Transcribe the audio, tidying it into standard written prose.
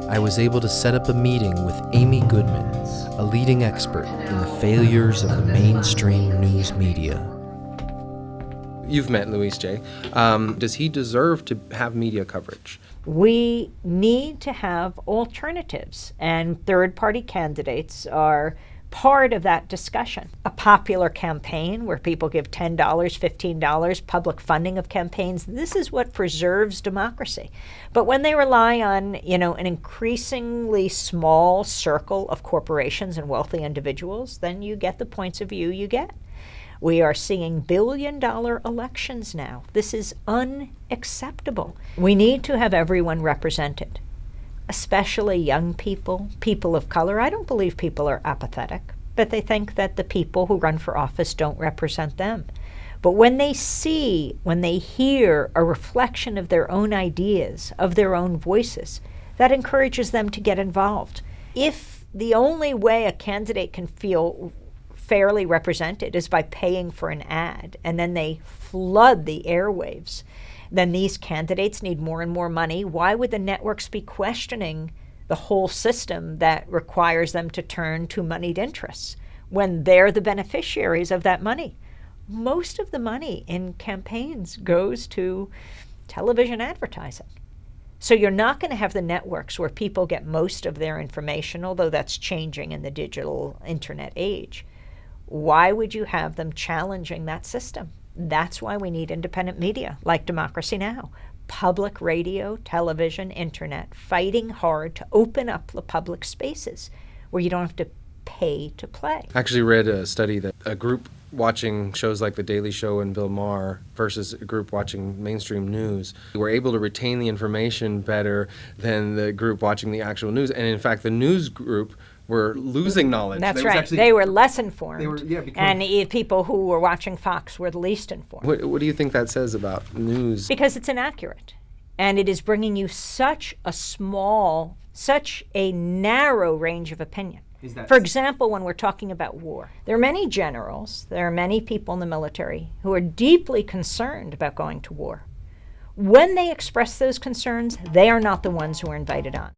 I was able to set up a meeting with Amy Goodman, a leading expert in the failures of the mainstream news media. You've met Louis J. Does he deserve to have media coverage? We need to have alternatives, and third-party candidates are part of that discussion. A popular campaign where people give $10, $15, public funding of campaigns, this is what preserves democracy. But when they rely on, an increasingly small circle of corporations and wealthy individuals, then you get the points of view you get. We are seeing billion-dollar elections now. This is unacceptable. We need to have everyone represented, especially young people, people of color. I don't believe people are apathetic, but they think that the people who run for office don't represent them. But when they hear a reflection of their own ideas, of their own voices, that encourages them to get involved. If the only way a candidate can feel fairly represented is by paying for an ad, and then they flood the airwaves, then these candidates need more and more money. Why would the networks be questioning the whole system that requires them to turn to moneyed interests when they're the beneficiaries of that money? Most of the money in campaigns goes to television advertising. So you're not going to have the networks where people get most of their information, although that's changing in the digital internet age. Why would you have them challenging that system? That's why we need independent media, like Democracy Now! Public radio, television, internet, fighting hard to open up the public spaces where you don't have to pay to play. I actually read a study that a group watching shows like The Daily Show and Bill Maher versus a group watching mainstream news were able to retain the information better than the group watching the actual news. And in fact, the news group were losing knowledge. That's right. They were less informed. And people who were watching Fox were the least informed. What do you think that says about news? Because it's inaccurate. And it is bringing you such a narrow range of opinion. For example, when we're talking about war, there are many generals, there are many people in the military who are deeply concerned about going to war. When they express those concerns, they are not the ones who are invited on.